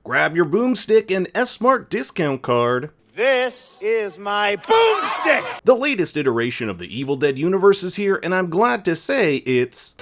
Grab your boomstick and S-Smart discount card. This is my boomstick! The latest iteration of the Evil Dead universe is here, and I'm glad to say it's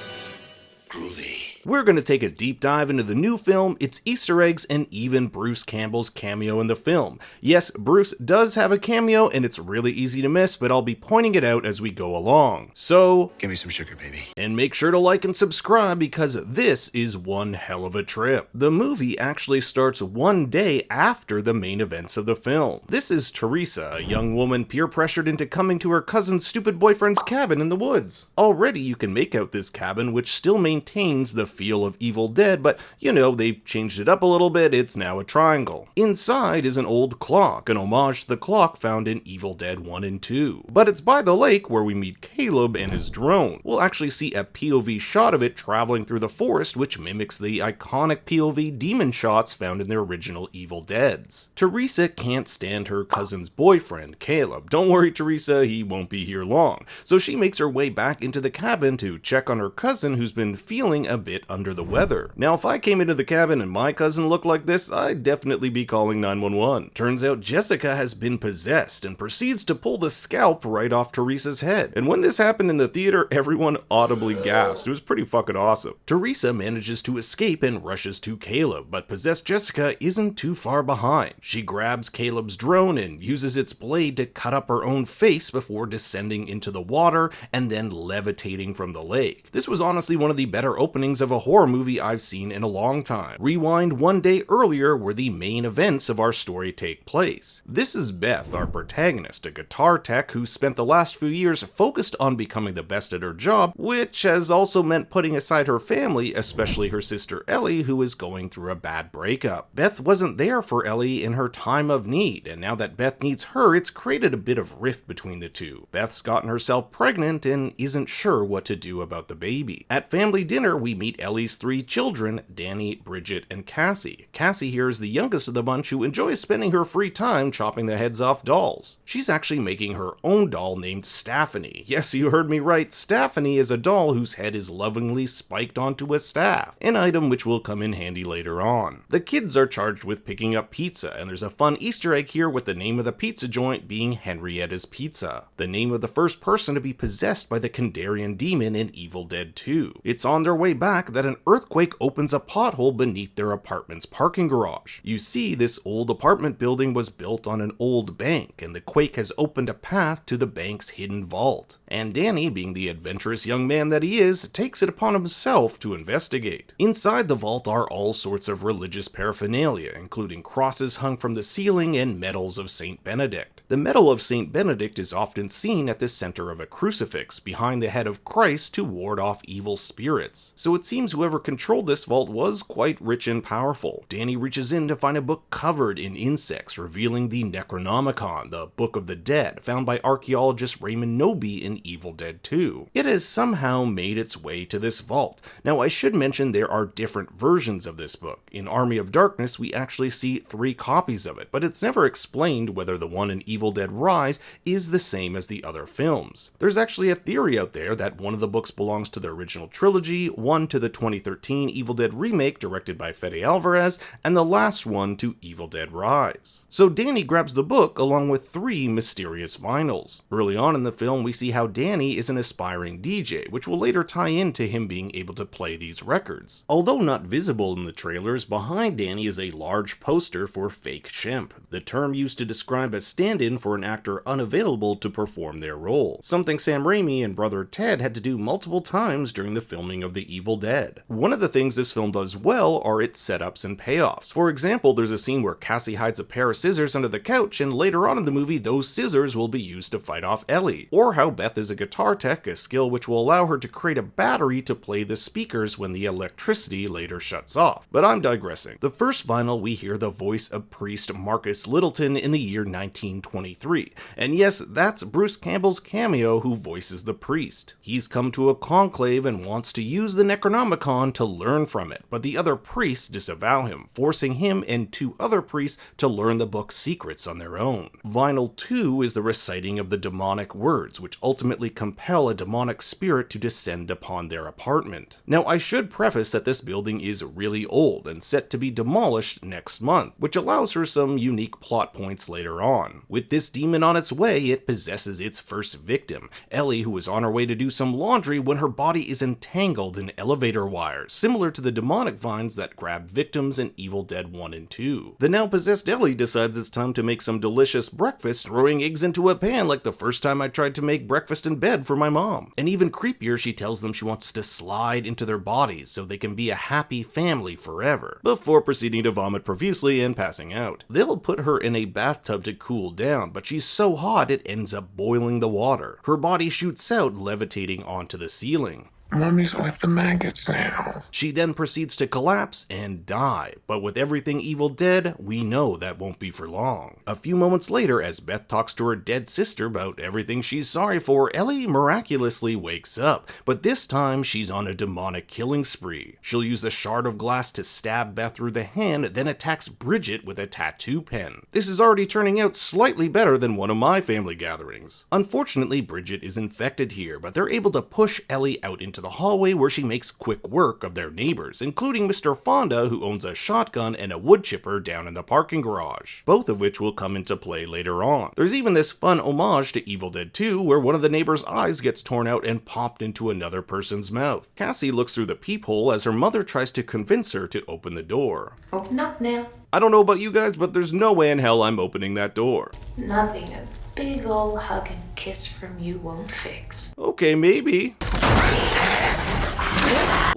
Groovy. We're going to take a deep dive into the new film, its Easter eggs, and even Bruce Campbell's cameo in the film. Yes, Bruce does have a cameo, and it's really easy to miss, but I'll be pointing it out as we go along. So, Give me some sugar, baby. and make sure to like and subscribe because this is one hell of a trip. The movie actually starts one day after the main events of the film. This is Teresa, a young woman peer pressured into coming to her cousin's stupid boyfriend's cabin in the woods. Already you can make out this cabin, which still maintains the feel of Evil Dead, but you know, they've changed it up a little bit, it's now a triangle. Inside is an old clock, an homage to the clock found in Evil Dead 1 and 2. But it's by the lake where we meet Caleb and his drone. We'll actually see a POV shot of it traveling through the forest, which mimics the iconic POV demon shots found in the original Evil Deads. Teresa can't stand her cousin's boyfriend, Caleb. Don't worry, Teresa, he won't be here long. So she makes her way back into the cabin to check on her cousin who's been feeling a bit under the weather. Now, if I came into the cabin and my cousin looked like this, I'd definitely be calling 911. Turns out Jessica has been possessed and proceeds to pull the scalp right off Teresa's head. And when this happened in the theater, everyone audibly gasped. It was pretty fucking awesome. Teresa manages to escape and rushes to Caleb, but possessed Jessica isn't too far behind. She grabs Caleb's drone and uses its blade to cut up her own face before descending into the water and then levitating from the lake. This was honestly one of the better openings of a horror movie I've seen in a long time. Rewind one day earlier where the main events of our story take place. This is Beth, our protagonist, a guitar tech who spent the last few years focused on becoming the best at her job, which has also meant putting aside her family, especially her sister Ellie, who is going through a bad breakup. Beth wasn't there for Ellie in her time of need, and now that Beth needs her, it's created a bit of rift between the two. Beth's gotten herself pregnant and isn't sure what to do about the baby. At family dinner, we meet Ellie's three children, Danny, Bridget, and Cassie. Cassie here is the youngest of the bunch who enjoys spending her free time chopping the heads off dolls. She's actually making her own doll named Staffany. Yes, you heard me right, Staffany is a doll whose head is lovingly spiked onto a staff, an item which will come in handy later on. The kids are charged with picking up pizza, and there's a fun Easter egg here with the name of the pizza joint being Henrietta's Pizza, the name of the first person to be possessed by the Kandarian demon in Evil Dead 2. It's on their way back that an earthquake opens a pothole beneath their apartment's parking garage. You see, this old apartment building was built on an old bank, and the quake has opened a path to the bank's hidden vault. And Danny, being the adventurous young man that he is, takes it upon himself to investigate. Inside the vault are all sorts of religious paraphernalia, including crosses hung from the ceiling and medals of Saint Benedict. The medal of Saint Benedict is often seen at the center of a crucifix behind the head of Christ to ward off evil spirits. So it seems whoever controlled this vault was quite rich and powerful. Danny reaches in to find a book covered in insects revealing the Necronomicon, the Book of the Dead, found by archaeologist Raymond Noby in Evil Dead 2. It has somehow made its way to this vault. Now I should mention there are different versions of this book. In Army of Darkness we actually see 3 copies of it, but it's never explained whether the one in Evil Dead Rise is the same as the other films. There's actually a theory out there that one of the books belongs to the original trilogy, one to the 2013 Evil Dead remake directed by Fede Alvarez, and the last one to Evil Dead Rise. So Danny grabs the book along with 3 mysterious vinyls. Early on in the film we see how Danny is an aspiring DJ, which will later tie into him being able to play these records. Although not visible in the trailers, behind Danny is a large poster for Fake Chimp, the term used to describe a stand-in for an actor unavailable to perform their role, something Sam Raimi and brother Ted had to do multiple times during the filming of The Evil Dead. One of the things this film does well are its setups and payoffs. For example, there's a scene where Cassie hides a pair of scissors under the couch, and later on in the movie those scissors will be used to fight off Ellie. Or how Beth is a guitar tech, a skill which will allow her to create a battery to play the speakers when the electricity later shuts off. But I'm digressing. The first vinyl we hear the voice of priest Marcus Littleton in the year 1923. And yes, that's Bruce Campbell's cameo who voices the priest. He's come to a conclave and wants to use the Necronomicon to learn from it, but the other priests disavow him, forcing him and 2 other priests to learn the book's secrets on their own. Vinyl 2 is the reciting of the demonic words, which ultimately ultimately compel a demonic spirit to descend upon their apartment. Now, I should preface that this building is really old and set to be demolished next month, which allows for some unique plot points later on. With this demon on its way, it possesses its first victim, Ellie, who is on her way to do some laundry when her body is entangled in elevator wires, similar to the demonic vines that grabbed victims in Evil Dead 1 and 2. The now possessed Ellie decides it's time to make some delicious breakfast, throwing eggs into a pan like the first time I tried to make breakfast in bed for my mom. And even creepier, she tells them she wants to slide into their bodies so they can be a happy family forever, before proceeding to vomit profusely and passing out. They'll put her in a bathtub to cool down, but she's so hot it ends up boiling the water. Her body shoots out, levitating onto the ceiling. Mommy's with the maggots now. She then proceeds to collapse and die, but with everything Evil Dead, we know that won't be for long. A few moments later, as Beth talks to her dead sister about everything she's sorry for, Ellie miraculously wakes up, but this time she's on a demonic killing spree. She'll use a shard of glass to stab Beth through the hand, then attacks Bridget with a tattoo pen. This is already turning out slightly better than one of my family gatherings. Unfortunately, Bridget is infected here, but they're able to push Ellie out into the hallway where she makes quick work of their neighbors, including Mr. Fonda, who owns a shotgun and a wood chipper down in the parking garage, both of which will come into play later on. There's even this fun homage to Evil Dead 2 where one of the neighbor's eyes gets torn out and popped into another person's mouth. Cassie looks through the peephole as her mother tries to convince her to open the door. Open up now. I don't know about you guys, but there's no way in hell I'm opening that door. Nothing a big ol' hug and kiss from you won't fix. Okay, maybe.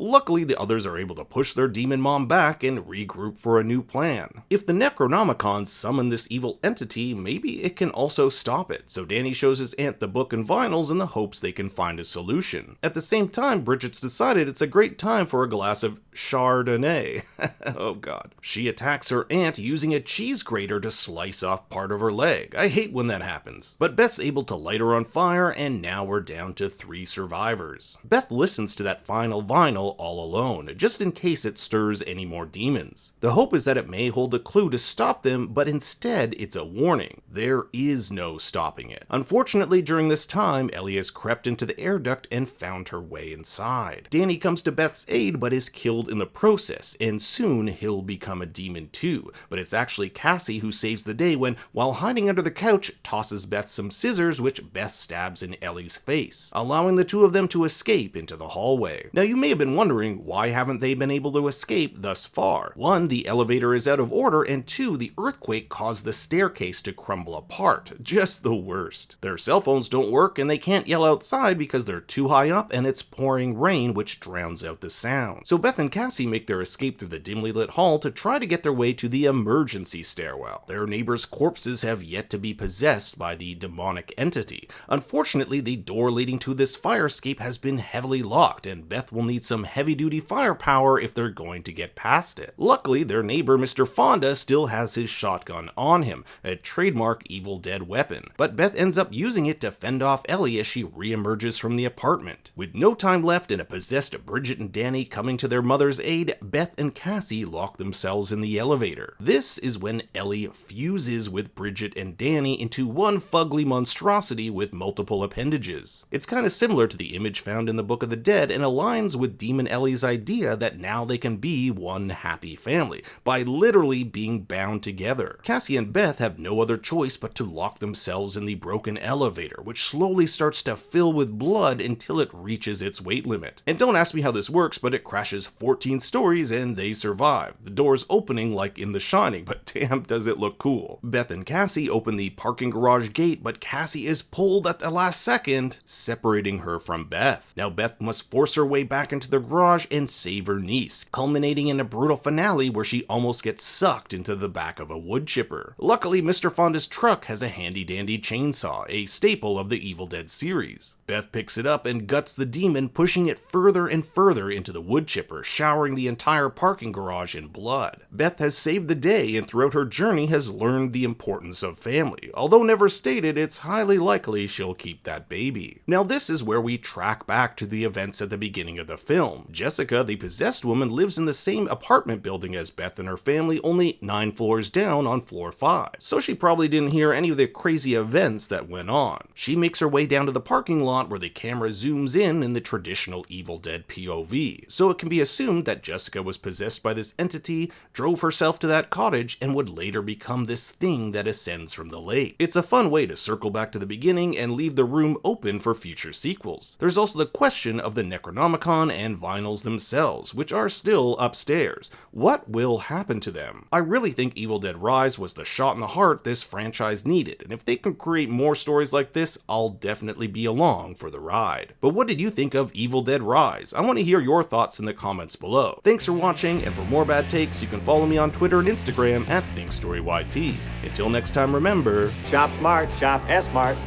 Luckily, the others are able to push their demon mom back and regroup for a new plan. If the Necronomicons summon this evil entity, maybe it can also stop it, so Danny shows his aunt the book and vinyls in the hopes they can find a solution. At the same time, Bridget's decided it's a great time for a glass of Chardonnay. Oh god. She attacks her aunt using a cheese grater to slice off part of her leg. I hate when that happens. But Beth's able to light her on fire, and now we're down to 3 survivors. Beth listens to that final vinyl all alone, just in case it stirs any more demons. The hope is that it may hold a clue to stop them, but instead it's a warning. There is no stopping it. Unfortunately, during this time, Ellie has crept into the air duct and found her way inside. Danny comes to Beth's aid, but is killed in the process, and soon he'll become a demon too. But it's actually Cassie who saves the day when, while hiding under the couch, tosses Beth some scissors which Beth stabs in Ellie's face, allowing the two of them to escape into the hallway. Now you may have been wondering, why haven't they been able to escape thus far? 1, the elevator is out of order, and 2, the earthquake caused the staircase to crumble apart. Just the worst. Their cell phones don't work, and they can't yell outside because they're too high up and it's pouring rain, which drowns out the sound. So Beth and Cassie make their escape through the dimly lit hall to try to get their way to the emergency stairwell. Their neighbors' corpses have yet to be possessed by the demonic entity. Unfortunately, the door leading to this fire escape has been heavily locked, and Beth will need some heavy-duty firepower if they're going to get past it. Luckily, their neighbor Mr. Fonda still has his shotgun on him, a trademark Evil Dead weapon, but Beth ends up using it to fend off Ellie as she re-emerges from the apartment. With no time left and a possessed Bridget and Danny coming to their mother's aid, Beth and Cassie lock themselves in the elevator. This is when Ellie fuses with Bridget and Danny into one fugly monstrosity with multiple appendages. It's kind of similar to the image found in the Book of the Dead and aligns with Demon Ellie's idea that now they can be one happy family, by literally being bound together. Cassie and Beth have no other choice but to lock themselves in the broken elevator, which slowly starts to fill with blood until it reaches its weight limit. And don't ask me how this works, but it crashes 14 stories and they survive, the doors opening like in The Shining, but damn does it look cool. Beth and Cassie open the parking garage gate, but Cassie is pulled at the last second, separating her from Beth. Now Beth must force her way back into the garage and save her niece, culminating in a brutal finale where she almost gets sucked into the back of a wood chipper. Luckily, Mr. Fonda's truck has a handy-dandy chainsaw, a staple of the Evil Dead series. Beth picks it up and guts the demon, pushing it further and further into the wood chipper, showering the entire parking garage in blood. Beth has saved the day and throughout her journey has learned the importance of family. Although never stated, it's highly likely she'll keep that baby. Now this is where we track back to the events at the beginning of the film. Jessica, the possessed woman, lives in the same apartment building as Beth and her family, only 9 floors down on floor 5. So she probably didn't hear any of the crazy events that went on. She makes her way down to the parking lot where the camera zooms in the traditional Evil Dead POV. So it can be assumed that Jessica was possessed by this entity, drove herself to that cottage, and would later become this thing that ascends from the lake. It's a fun way to circle back to the beginning and leave the room open for future sequels. There's also the question of the Necronomicon and vinyls themselves, which are still upstairs. What will happen to them? I really think Evil Dead Rise was the shot in the heart this franchise needed, and if they can create more stories like this, I'll definitely be along for the ride. But what did you think of Evil Dead Rise? I want to hear your thoughts in the comments below. Thanks for watching, and for more bad takes, you can follow me on Twitter and Instagram at ThinkStoryYT. Until next time, remember, Shop smart, shop S-Mart.